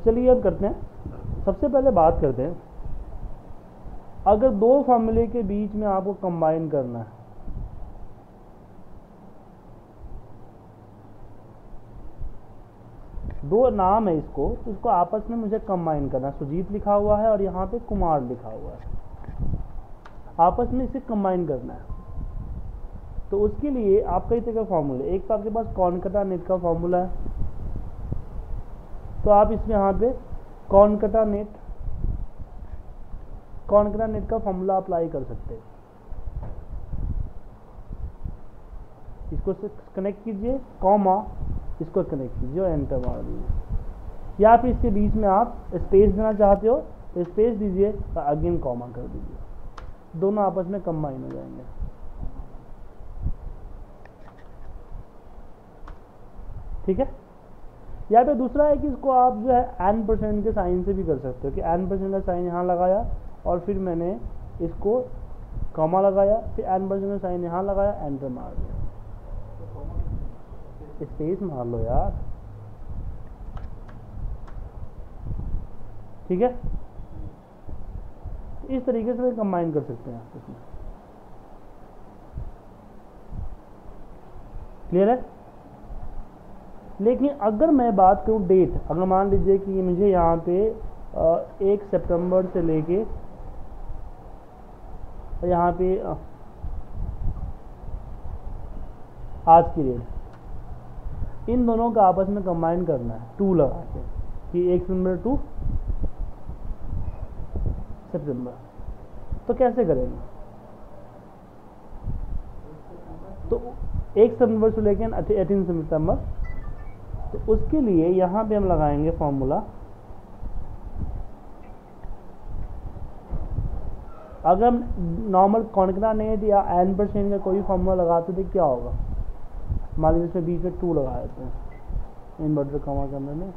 चलिए अब करते हैं, सबसे पहले बात करते हैं अगर दो फॉर्मूले के बीच में आपको कंबाइन करना है, दो नाम है इसको, तो इसको आपस में मुझे कंबाइन करना है। सुजीत लिखा हुआ है और यहाँ पे कुमार लिखा हुआ है, आपस में इसे कंबाइन करना है। तो उसके लिए आप कई तरह के फॉर्मूले, एक तो आपके पास कॉनकैटेनेट का फॉर्मूला है, तो आप इसमें यहाँ पे कॉनकैटेनेट का फॉर्मूला अप्लाई कर सकते हैं। इसको कनेक्ट कीजिए, कॉमा, इसको कनेक्ट कीजिए और एंटर मार दीजिए। या फिर इसके बीच में आप स्पेस देना चाहते हो तो स्पेस दीजिए और अगेन कॉमा कर दीजिए, दोनों आपस में कंबाइन हो जाएंगे। ठीक है। या फिर दूसरा है कि इसको आप जो है n% के साइन से भी कर सकते हो कि n% का साइन यहाँ लगाया और फिर मैंने इसको कॉमा लगाया, फिर n% का साइन यहाँ लगाया, एंटर मार दिया। स्पेस मार लो यार। ठीक है, इस तरीके से कंबाइन कर सकते हैं इसमें। क्लियर है। लेकिन अगर मैं बात करूं डेट, अगर मान लीजिए कि मुझे यहाँ पे 1 सितंबर से लेके यहाँ पे आज की डेट, इन दोनों का आपस में कंबाइन करना है 2 लगा के कि 1 सितंबर टू सितंबर, तो कैसे करेंगे? तो 1 सितंबर से लेकर 18 सितंबर, तो उसके लिए यहाँ पे हम लगाएंगे फॉर्मूला। अगर हम नॉर्मल कॉनकैटेनेट या n% का कोई फॉर्मूला लगाते थे क्या होगा? मान लीजिए इसमें बीच में 2 लगा देते हैं इन्वर्टर कॉमा करने में।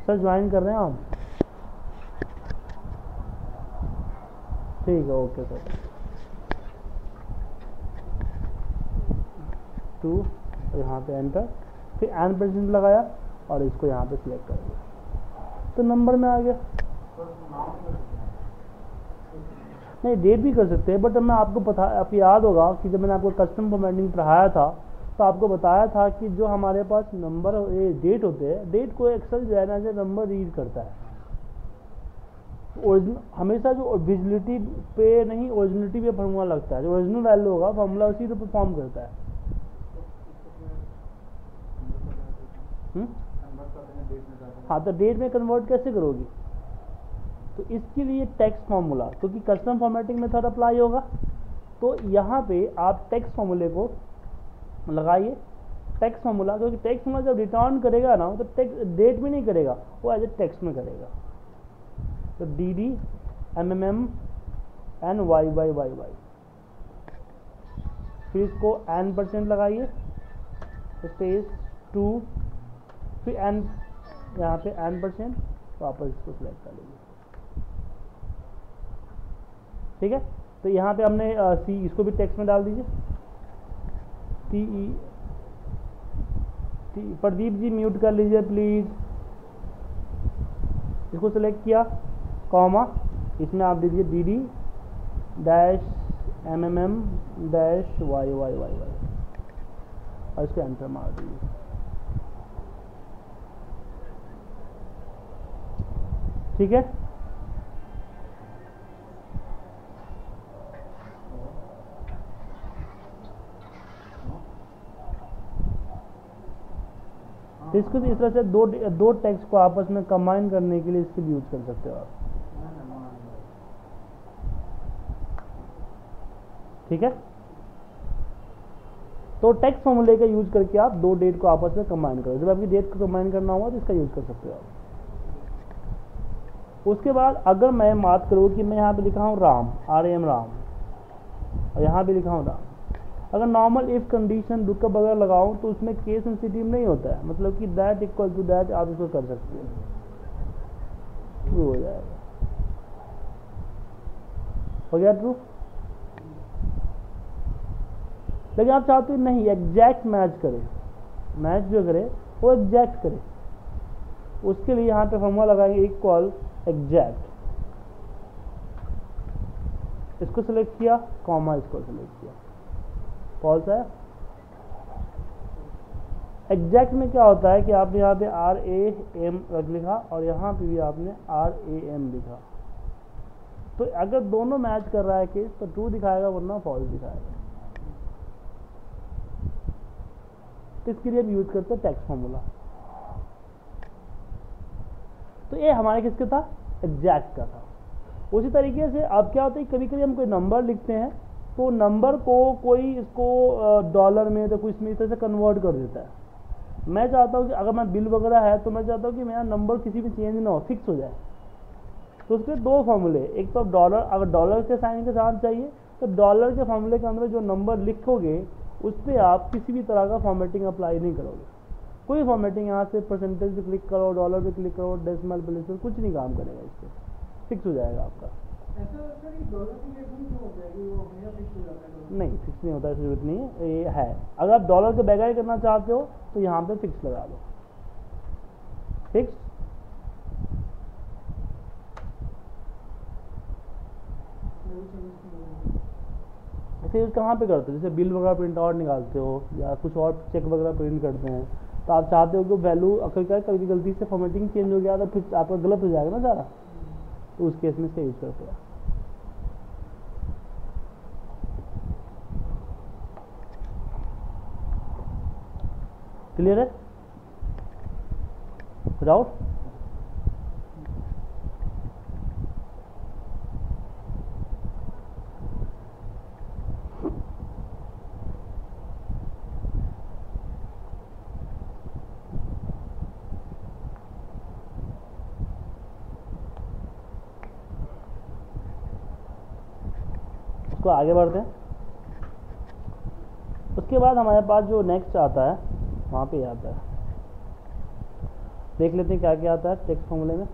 सर ज्वाइन कर रहे हैं आप? ठीक है, ओके सर। 2 यहाँ पे एंटर, फिर n% लगाया और इसको यहाँ पे सिलेक्ट कर दिया, तो नंबर में आ गया। नहीं, डेट भी कर सकते हैं, बट मैं आपको याद होगा कि जब मैंने आपको कस्टम फॉर्मेटिंग पढ़ाया था तो आपको बताया था कि जो हमारे पास नंबर डेट होते हैं, डेट को एक्सेल जो है ना जो नंबर रीड करता है, ओरिजिनल हमेशा जो विजिबिलिटी पे नहीं ओरिजिनलिटी पे फॉर्मूला लगता है, जो ओरिजिनल वैल्यू होगा फॉर्मूला उसी पे परफॉर्म करता है। हाँ, तो डेट में कन्वर्ट कैसे करोगी? तो इसके लिए टेक्स्ट फार्मूला, क्योंकि कस्टम फॉर्मेटिंग मेथड अप्लाई होगा, तो यहाँ पे आप टेक्स्ट फार्मूले को लगाइए, टेक्स्ट फार्मूला, क्योंकि टेक्स्ट फार्मूला जब रिटर्न करेगा ना तो टेक्स्ट डेट में नहीं करेगा, वो एज ए टेक्स्ट में करेगा। तो DD MMM NYYYY, फिर इसको n% लगाइए, स्पेस 2, फिर n यहाँ पे n%, वापस इसको सिलेक्ट कर लीजिए। ठीक है, तो यहाँ पे हमने सी, इसको भी टेक्स्ट में डाल दीजिए। प्रदीप जी म्यूट कर लीजिए प्लीज। इसको सिलेक्ट किया, कॉमा, इसमें आप दीजिए DD -MMM -YYYY और इसको एंटर मार दीजिए। ठीक है, तो इसको इस तरह से दो टेक्स्ट को आपस में कंबाइन करने के लिए इसके भी यूज कर सकते हो आप। ठीक है, तो टेक्स्ट फॉर्मूले का यूज करके आप दो डेट को आपस में कंबाइन करो। जब आपकी डेट को कंबाइन करना होगा तो इसका यूज कर सकते हो आप। उसके बाद अगर मैं बात करूँ कि मैं यहाँ पे लिखा हूँ राम, RAM राम, और यहाँ पे लिखा हूँ राम, अगर नॉर्मल इफ कंडीशन लुकअप अगर लगाऊं तो उसमें केस सेंसिटिव नहीं होता है, मतलब कि दैट इक्वल टू दैट आप इसको कर सकते हो, ट्रू हो जाएगा। हो गया ट्रू। लेकिन आप चाहते हो नहीं एग्जैक्ट मैच करे, मैच जो करे वो एग्जैक्ट करे, उसके लिए यहाँ पे फॉर्मूला लगाएंगे इक्वल एग्जैक्ट, इसको सिलेक्ट किया, कॉमा इसको सिलेक्ट किया, फॉल्स है। एग्जैक्ट में क्या होता है कि आपने यहाँ पे RAM रख लिखा और यहाँ पे भी आपने RAM लिखा, तो अगर दोनों मैच कर रहा है केस तो ट्रू दिखाएगा वरना फॉल्स दिखाएगा। तो इसके लिए हम यूज करते हैं टेक्स्ट फॉर्मूला। तो ये हमारे किसका था, एग्जैक्ट का था। उसी तरीके से अब क्या होता है, कभी कभी हम कोई नंबर लिखते हैं तो नंबर को कोई इसको डॉलर में तो कुछ में इस तरह से कन्वर्ट कर देता है। मैं चाहता हूँ कि अगर मैं बिल वगैरह है तो मैं चाहता हूँ कि मेरा नंबर किसी भी चेंज ना हो, फिक्स हो जाए। तो उसके दो फॉर्मूले, एक तो डॉलर, अगर डॉलर के साइन के साथ चाहिए तो डॉलर के फॉर्मूले के अंदर जो नंबर लिखोगे उस पर आप किसी भी तरह का फॉर्मेटिंग अप्लाई नहीं करोगे। कोई फॉर्मेटिंग यहाँ से परसेंटेज पे क्लिक करो, डॉलर पे क्लिक करो, डेसिमल प्लेस पे, कुछ नहीं काम करेगा, इस पर फिक्स हो जाएगा आपका। नहीं, फिक्स नहीं होता, जरूरत नहीं है, ये है। अगर आप डॉलर के बगैर करना चाहते हो तो यहाँ पे फिक्स लगा दो, फिक्स। ऐसे यूज कहाँ पे करते हो, जैसे बिल वगैरह प्रिंट आउट निकालते हो या कुछ और चेक वगैरह प्रिंट करते हैं, तो आप चाहते हो कि वैल्यू अगर क्या कभी गलती से फॉर्मेटिंग चेंज हो गया तो फिर आपका गलत हो जाएगा ना सारा, तो उस केस में से यूज करते हैं। क्लियर है, डाउट? उसको आगे बढ़ते हैं। उसके बाद हमारे पास जो नेक्स्ट आता है वहाँ पे आता है, देख लेते हैं क्या क्या आता है टेक्स्ट फॉर्मूले में।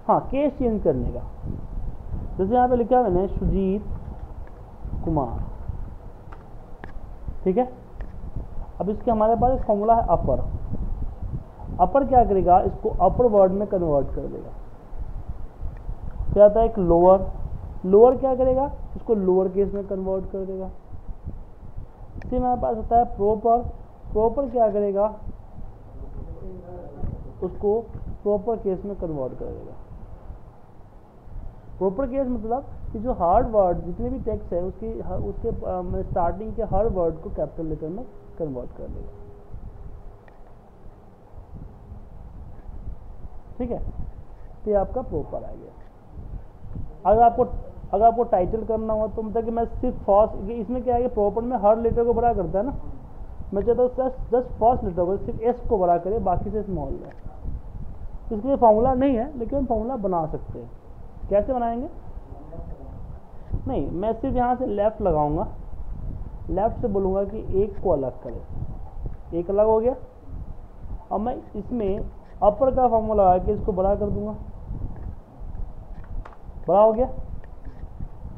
हाँ, केस चेंज करने का, जैसे यहाँ पे लिखा है मैंने सुजीत कुमार, ठीक है। अब इसके हमारे पास एक फॉर्मूला है अपर। अपर क्या करेगा, इसको अपर वर्ड में कन्वर्ट कर देगा। क्या आता है एक लोअर, लोअर क्या करेगा, इसको लोअर केस में कन्वर्ट कर देगा। फिर हमारे पास होता है प्रॉपर, प्रॉपर क्या करेगा, उसको प्रॉपर केस में कन्वर्ट कर देगा। प्रॉपर केस मतलब कि जो हार्ड वर्ड जितने भी टेक्स्ट है उसके स्टार्टिंग के हर वर्ड को कैपिटल लेटर में कन्वर्ट कर देगा, ठीक है। तो ये आपका प्रॉपर आ गया। अगर आपको टाइटल करना हो तो मतलब कि मैं सिर्फ फर्स्ट, इसमें क्या है कि प्रॉपर में हर लेटर को बड़ा करता है ना, मैं चाहता हूँ जस्ट फर्स्ट लेटर को, सिर्फ एस को बड़ा करे, बाकी से स्मॉल है। इसके लिए फॉर्मूला नहीं है, लेकिन हम फॉर्मूला बना सकते हैं। कैसे बनाएंगे, नहीं, मैं सिर्फ यहाँ से लेफ्ट लगाऊंगा, लेफ्ट से बोलूँगा कि एक को अलग करे, एक अलग हो गया। अब मैं इसमें अपर का फॉर्मूला लगा के इसको बड़ा कर दूंगा, बड़ा हो गया।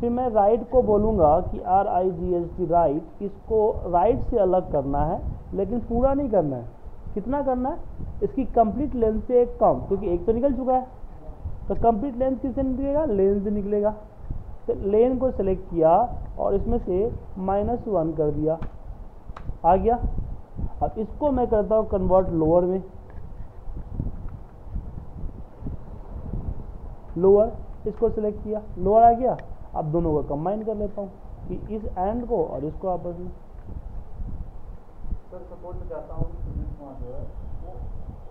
फिर मैं राइट को बोलूँगा कि RIGHT राइट, इसको राइट से अलग करना है, लेकिन पूरा नहीं करना है। कितना करना है, इसकी कंप्लीट लेंथ से एक कम, क्योंकि एक तो निकल चुका है, तो कंप्लीट लेंथ किससे निकलेगा, लेन से निकलेगा। तो लेन को सिलेक्ट किया और इसमें से -1 कर दिया, आ गया। अब इसको मैं करता हूँ कन्वर्ट लोअर में, लोअर, इसको सिलेक्ट किया, लोअर आ गया। अब दोनों को कंबाइन कर लेता हूँ कि इस एंड को और इसको आपस में। सर सपोज मैं चाहता हूँ कि सुजीत कुमार जो है वो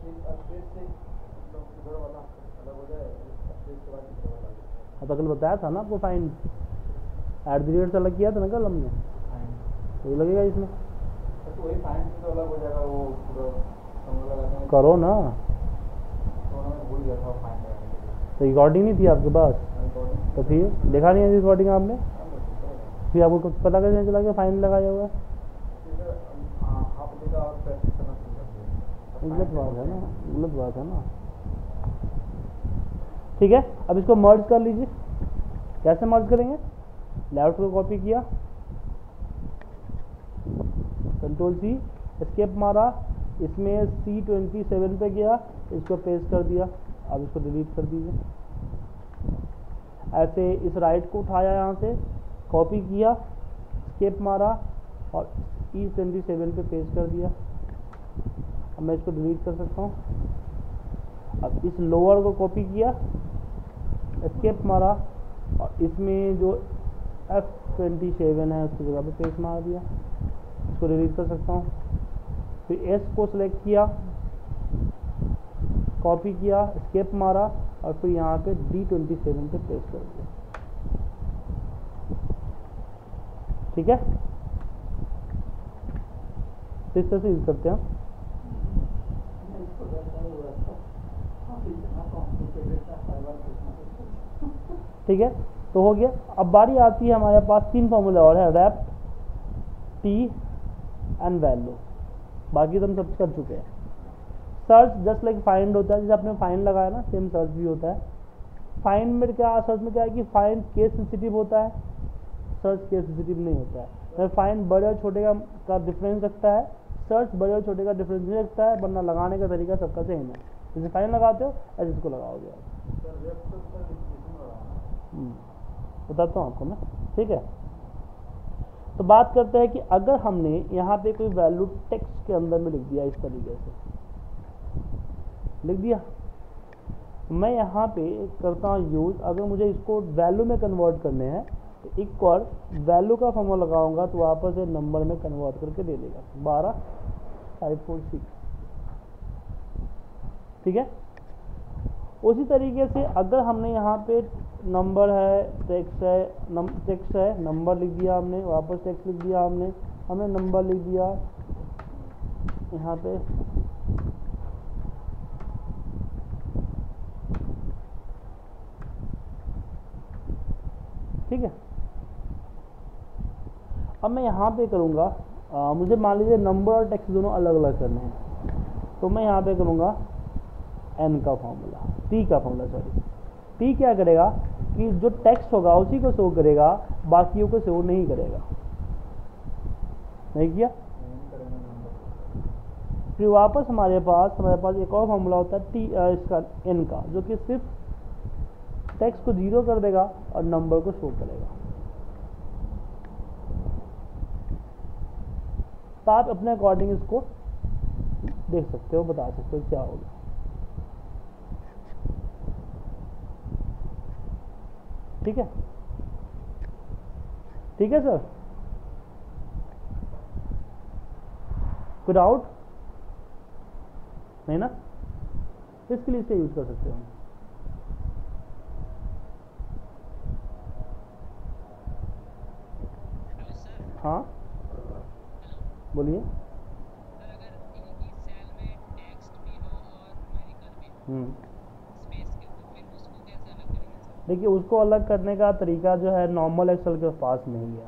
एक स्पेस से इधर वाला अलग हो जाए, स्पेस के बाद इधर वाला। अब कल बताया था ना आपको, फाइन @ से अलग किया था ना कल हमने, तो ये लगेगा इसमें। तो वही फाइन से अलग हो जाएगा, वो पूरा फॉर्मूला लगाने करो ना। तो मैं भूल गया था फाइन लगाने के लिए। तो रिकॉर्डिंग नहीं थी आपके पास, तो फिर देखा नहीं है रिकॉर्डिंग आपने, फिर आपको कुछ पता कैसे चला कि फाइन लगाया हुआ है। गलत बात है ना, गलत बात है ना, ठीक है। अब इसको मर्ज कर लीजिए। कैसे मर्ज करेंगे, लेफ्ट को कॉपी किया, Ctrl कंट्रोल सी, एस्केप मारा, इसमें C27 पे गया, इसको पेस्ट कर दिया। अब इसको डिलीट कर दीजिए। ऐसे इस राइट को उठाया, यहाँ से कॉपी किया, एस्केप मारा और E27 पे पेस्ट कर दिया। अब मैं इसको डिलीट कर सकता हूँ। अब इस लोअर को कॉपी किया, एस्केप मारा और इसमें जो F27 है उसकी जगह पे पेस्ट मार दिया। इसको डिलीट कर सकता हूँ। फिर S को सिलेक्ट किया, कॉपी किया, एस्केप मारा और फिर यहाँ पे D27 पे पेस्ट कर दिया। ठीक है, इस तरह से यूज करते हैं। ठीक है, तो हो गया। अब बारी आती है हमारे पास 3 फॉर्मूले और है, रैप, टी एंड वैल्यू। बाकी तो हम सब कर चुके हैं। सर्च जस्ट लाइक फाइंड होता है, जैसे आपने फाइंड लगाया ना, सेम सर्च भी होता है। फाइंड में क्या, सर्च में क्या है कि फाइंड केस सेंसिटिव होता है, सर्च केस सेंसिटिव नहीं होता है। फाइंड बड़े और छोटे का डिफरेंस रखता है, सर्च बड़े और छोटे का डिफरेंस नहीं रखता है, वरना लगाने का तरीका सबका सेम है। जैसे फाइंड लगाते हो ऐसे इसको लगाओगे। बताता हूँ आपको मैं। ठीक है, तो बात करते हैं कि अगर हमने यहाँ पे कोई वैल्यू टेक्स्ट के अंदर में लिख दिया, इस तरीके से लिख दिया, मैं यहाँ पे करता हूँ यूज, अगर मुझे इसको वैल्यू में कन्वर्ट करने हैं तो इक्वल वैल्यू का फॉर्मूला लगाऊंगा तो वापस से नंबर में कन्वर्ट करके दे देगा 12546। ठीक है, उसी तरीके से अगर हमने यहाँ पे नंबर है, टेक्स्ट है, नंबर लिख दिया हमने, वापस टेक्स्ट लिख दिया हमने नंबर लिख दिया यहाँ पे, ठीक है। अब मैं यहाँ पे करूँगा, मुझे मान लीजिए नंबर और टेक्स्ट दोनों अलग अलग करने हैं, तो मैं यहाँ पे करूँगा n का फॉर्मूला, t का फॉर्मूला सॉरी। t क्या करेगा कि जो टेक्स्ट होगा उसी को शो करेगा, बाकियों को शो नहीं करेगा। नहीं किया, फिर वापस हमारे पास एक और फॉर्मूला होता है t इसका n का, जो कि सिर्फ टेक्स्ट को 0 कर देगा और नंबर को शो करेगा। तो आप अपने अकॉर्डिंग इसको देख सकते हो, बता सकते हो क्या होगा। ठीक है, ठीक है सर, कोई डाउट नहीं ना? इसके लिए इसे यूज कर सकते हो। हाँ बोलिए। देखिए, उसको अलग करने का तरीका जो है नॉर्मल एक्सेल के पास नहीं है।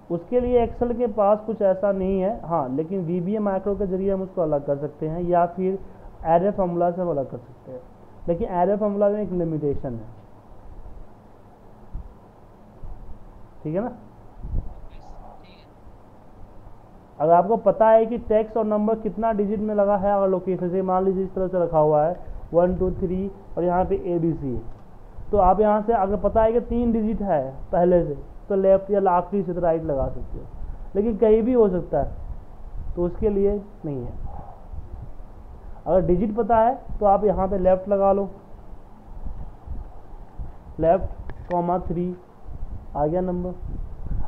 उसके लिए एक्सेल के पास कुछ ऐसा नहीं है, हाँ, लेकिन VBA मैक्रो के जरिए हम उसको अलग कर सकते हैं, या फिर एरे फार्मूला से हम अलग कर सकते हैं। लेकिन एरे फार्मूला में एक लिमिटेशन है, ठीक है ना? अगर आपको पता है कि टेक्स्ट और नंबर कितना डिजिट में लगा है, अगर लोकेशन से मान लीजिए इस तरह से रखा हुआ है 1 2 3 और यहाँ पे ABC है, तो आप यहाँ से अगर पता है कि 3 डिजिट है पहले से, तो लेफ्ट या आखिरी से तो राइट लगा सकते हो। लेकिन कहीं भी हो सकता है, तो उसके लिए नहीं है। अगर डिजिट पता है तो आप यहाँ पे लेफ्ट लगा लो, लेफ्ट 3 आ गया नंबर।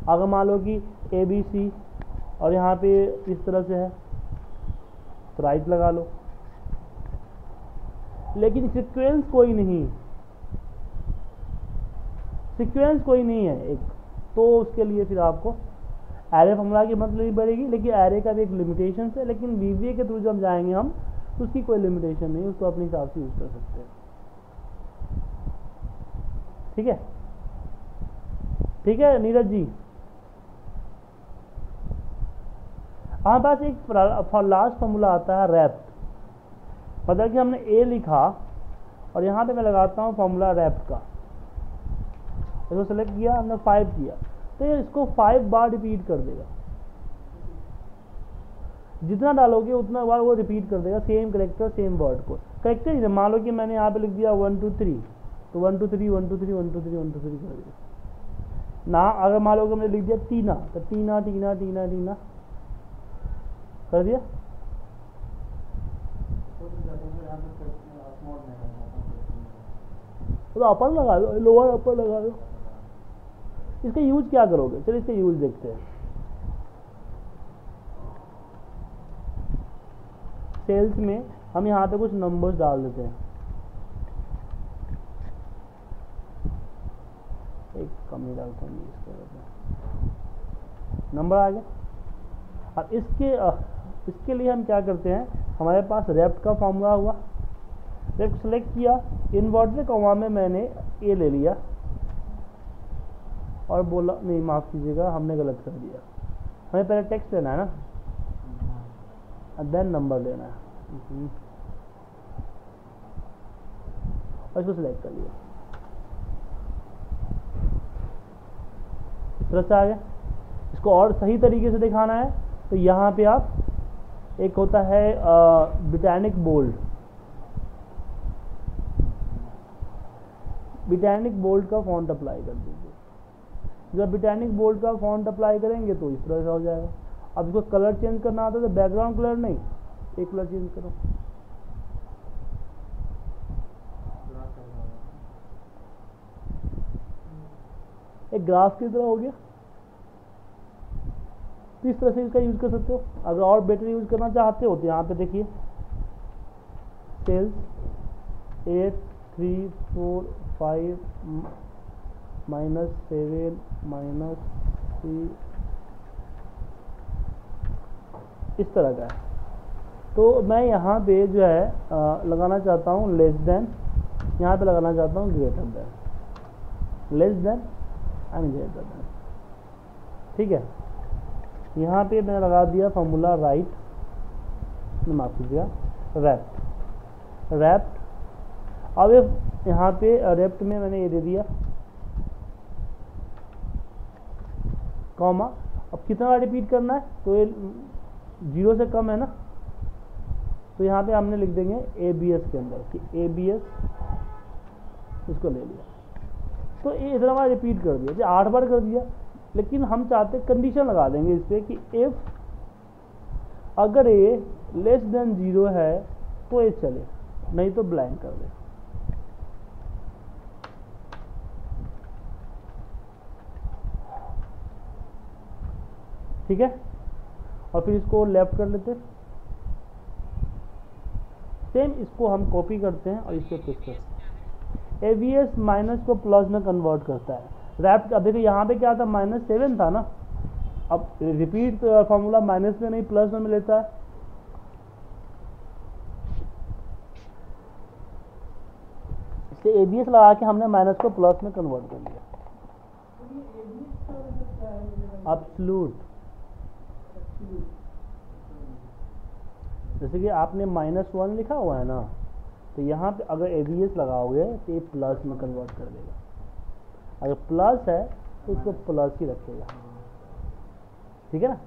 अगर मान लो कि ABC और यहाँ पे इस तरह से है तो राइट लगा लो। लेकिन सीक्वेंस कोई नहीं है एक, तो उसके लिए फिर आपको एरे फॉर्मूला की मदद लेनी पड़ेगी। लेकिन एरे का भी एक लिमिटेशन है, लेकिन VBA के थ्रू जब जाएंगे हम तो उसकी कोई लिमिटेशन नहीं, उसको अपने हिसाब से यूज कर सकते हैं। ठीक है, ठीक है नीरज जी। हमारे पास एक लास्ट फॉर्मूला आता है रैप, मतलब कि हमने A लिखा और यहाँ पे मैं लगाता हूँ फॉर्मूला रैप का, इसको सेलेक्ट किया, हमने 5 किया, तो ये इसको 5 बार रिपीट कर देगा। जितना डालोगे उतना बार वो रिपीट कर देगा सेम करेक्टर सेम वर्ड को। करेक्टर ही मान लो कि मैंने यहाँ पे लिख दिया 1 2 3, तो 1 2 3 1 2 3 1 2 3 1 2 3 कर दिया ना। अगर मान लो कि मैंने लिख दिया टीना, तो टीना टीना टीना टीना कर दिया। तो अपर लगा दो, लोअर अपर लगा दो। इसका यूज क्या करोगे? चलिए इसका यूज देखते हैं। सेल्स में हम यहाँ पे कुछ नंबर्स डाल देते हैं। एक कमी डालता हूँ, नंबर आ गया। अब इसके लिए हम क्या करते हैं, हमारे पास रेप्ट का फॉर्मूला हुआ, रेप्ट सेलेक्ट किया, इनवर्टेड कॉमा में मैंने ए ले लिया और बोला नहीं माफ कीजिएगा हमने गलत कर दिया। हमें पहले टेक्स्ट लेना है ना, देन नंबर लेना है और इसको सिलेक्ट कर लिया। इस तरह से आ गया। इसको और सही तरीके से दिखाना है तो यहाँ पे आप एक होता है ब्रिटानिक बोल्ड, ब्रिटानिक बोल्ड का फॉन्ट अप्लाई कर दीजिए। जब ब्रिटानिक बोल्ड का फॉन्ट अप्लाई करेंगे तो इस तरह से हो जाएगा। अब इसको कलर चेंज करना आता है तो बैकग्राउंड कलर नहीं, एक कलर चेंज करो। एक ग्राफ की तरह हो गया। तो इस तरह से इसका यूज कर सकते हो। अगर और बेटर यूज करना चाहते हो तो यहाँ पे देखिए सेल्स 8 3 4 5 -7 -3 इस तरह का है। तो मैं यहाँ पे जो है लगाना चाहता हूँ लेस देन, यहाँ पे लगाना चाहता हूँ greater than, less than and greater than. ठीक है, यहाँ पे मैंने लगा दिया फॉर्मूला राइट, माफ कीजिएगा रैप्ट, रैप्ट। अब यहाँ पे रैप्ट में मैंने ये दे दिया कॉमा। अब कितना रिपीट करना है, तो ये 0 से कम है ना, तो यहाँ पे हमने लिख देंगे ABS के अंदर कि ABS, इसको ले लिया। तो ये इतना बार रिपीट कर दिया, 8 बार कर दिया। लेकिन हम चाहते कंडीशन लगा देंगे इस पर कि इफ अगर ये लेस देन 0 है तो ये चले, नहीं तो ब्लैंक कर दे। ठीक है, और फिर इसको लेफ्ट कर लेते हैं। सेम इसको हम कॉपी करते हैं और इसको पेस्ट करते हैं। ABS माइनस को प्लस में कन्वर्ट करता है। रैप्ट, अब देखिए यहाँ पे क्या था, -7 था ना, अब रिपीट फॉर्मूला माइनस में नहीं प्लस में लेता है। इससे ABS लगा के हमने माइनस को प्लस में कन्वर्ट कर दिया। एब्सोल्यूट, जैसे कि आपने -1 लिखा हुआ है ना, तो यहाँ पे अगर ABS लगाओगे तो ये प्लस में कन्वर्ट कर देगा। अगर प्लस है तो उसको प्लस ही रखेगा। ठीक है ना।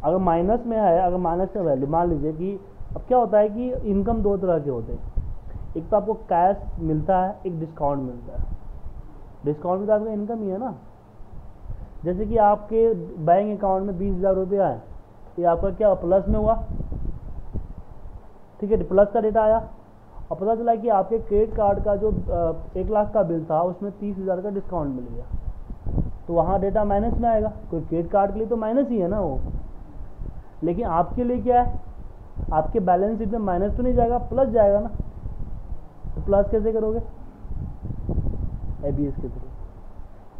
अगर माइनस में है, अगर माइनस में वैल्यू मान लीजिए कि अब क्या होता है कि इनकम 2 तरह के होते हैं, एक तो आपको कैश मिलता है, एक डिस्काउंट मिलता है। डिस्काउंट भी तो आपका इनकम ही है ना। जैसे कि आपके बैंक अकाउंट में 20,000 रुपये आए, ये आपका क्या प्लस में हुआ। ठीक है, प्लस का डेटा आया और पता चला कि आपके क्रेडिट कार्ड का जो 1 लाख का बिल था उसमें 30,000 का डिस्काउंट मिल गया, तो वहाँ डेटा माइनस में आएगा। कोई क्रेडिट कार्ड के लिए तो माइनस ही है ना वो, लेकिन आपके लिए क्या है, आपके बैलेंस शीट में माइनस तो नहीं जाएगा, प्लस जाएगा ना। तो प्लस कैसे करोगे, ABS के थ्रू।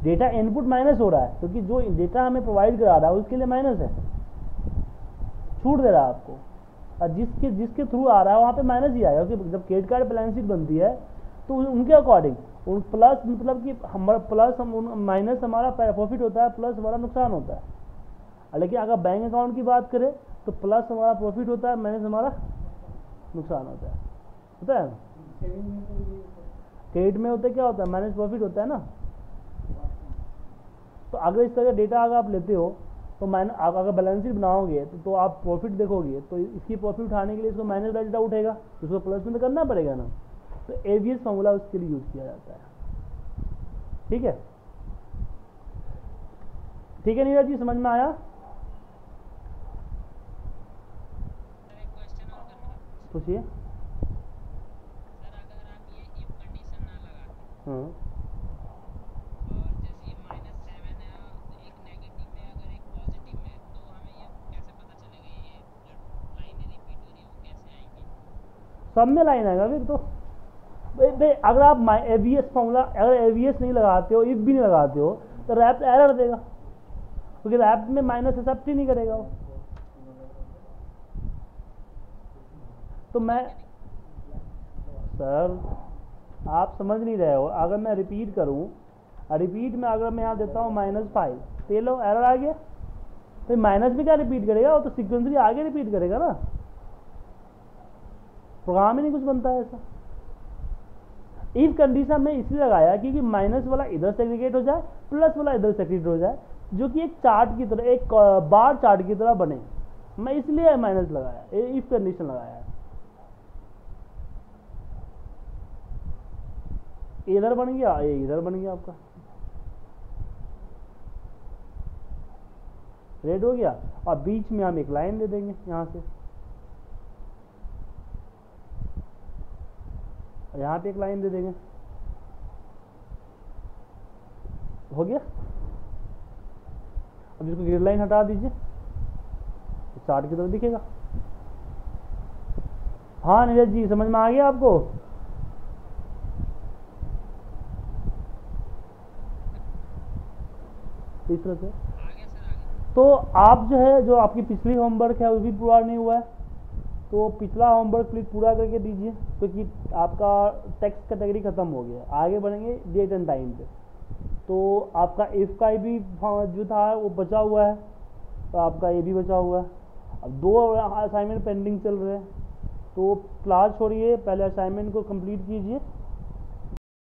डेटा इनपुट माइनस हो रहा है क्योंकि जो डेटा हमें प्रोवाइड करा रहा है उसके लिए माइनस है, छूट दे रहा है आपको, और जिसके थ्रू आ रहा है वहाँ पे माइनस ही आएगा। क्योंकि जब क्रेडिट कार्ड बैलेंस शीट बनती है तो उनके अकॉर्डिंग उन प्लस मतलब कि हमारा प्लस माइनस हमारा प्रॉफिट होता है, प्लस हमारा नुकसान होता है। लेकिन अगर बैंक अकाउंट की बात करें तो प्लस हमारा प्रॉफिट होता है, माइनस हमारा नुकसान होता है। क्रेडिट में होता है क्या होता है, माइनस प्रॉफिट होता है ना। तो अगर इस तरह का डेटा अगर आप लेते हो तो आप अगर बैलेंस शीट बनाओगे तो आप प्रॉफिट देखोगे तो इसकी प्रॉफिट उठाने के लिए इसको माइनस डेटा उठेगा, इसको प्लस में तो करना पड़ेगा ना। तो एवीएस फॉर्मूला उसके लिए यूज किया जाता है। ठीक है, ठीक है नीरज जी, समझ में आया? पूछिए। हाँ, सब में लाइन आएगा फिर तो। अगर आप एवीएस फॉर्मूला, अगर एवीएस नहीं लगाते हो, इफ भी नहीं लगाते हो, तो रैप एरर देगा, क्योंकि रैप में माइनस एक्सेप्ट ही नहीं करेगा वो। तो मैं सर आप समझ नहीं रहे हो, अगर मैं रिपीट करूं, रिपीट में अगर मैं यहाँ देता हूँ -5, तो ये लो एरर आ गया, तो माइनस में क्या रिपीट करेगा, वो तो सिक्वेंसली आगे रिपीट करेगा ना, प्रोग्राम ही नहीं कुछ बनता है ऐसा। इफ कंडीशन में इसलिए लगाया क्योंकि माइनस वाला इधर सेग्रीगेट हो जाए, प्लस वाला इधर सेग्रीगेट हो जाए, जो कि एक चार्ट की तरह, एक बार चार्ट की तरह बने, मैं इसलिए माइनस लगाया, इफ कंडीशन लगाया है। इधर बन गया, ये इधर बन गया, आपका रेड हो गया, और बीच में हम एक लाइन दे देंगे यहां से, यहाँ पे एक लाइन दे देंगे, हो गया। अब इसको ग्रिड लाइन हटा दीजिए, चार्ट की तरफ दिखेगा। हाँ नीरज जी, समझ में आ गया आपको? इस तरह से तो आप जो है, जो आपकी पिछली होमवर्क है वो भी पूरा नहीं हुआ है, तो पिछला होमवर्क प्लीज पूरा करके दीजिए, क्योंकि आपका टेक्स्ट कैटेगरी खत्म हो गया, आगे बढ़ेंगे डेट एंड टाइम पे। तो आपका इफ का भी जो था वो बचा हुआ है, तो आपका ये भी बचा हुआ है। अब 2 असाइनमेंट पेंडिंग चल रहे हैं, तो क्लास छोड़िए, पहले असाइनमेंट को कंप्लीट कीजिए,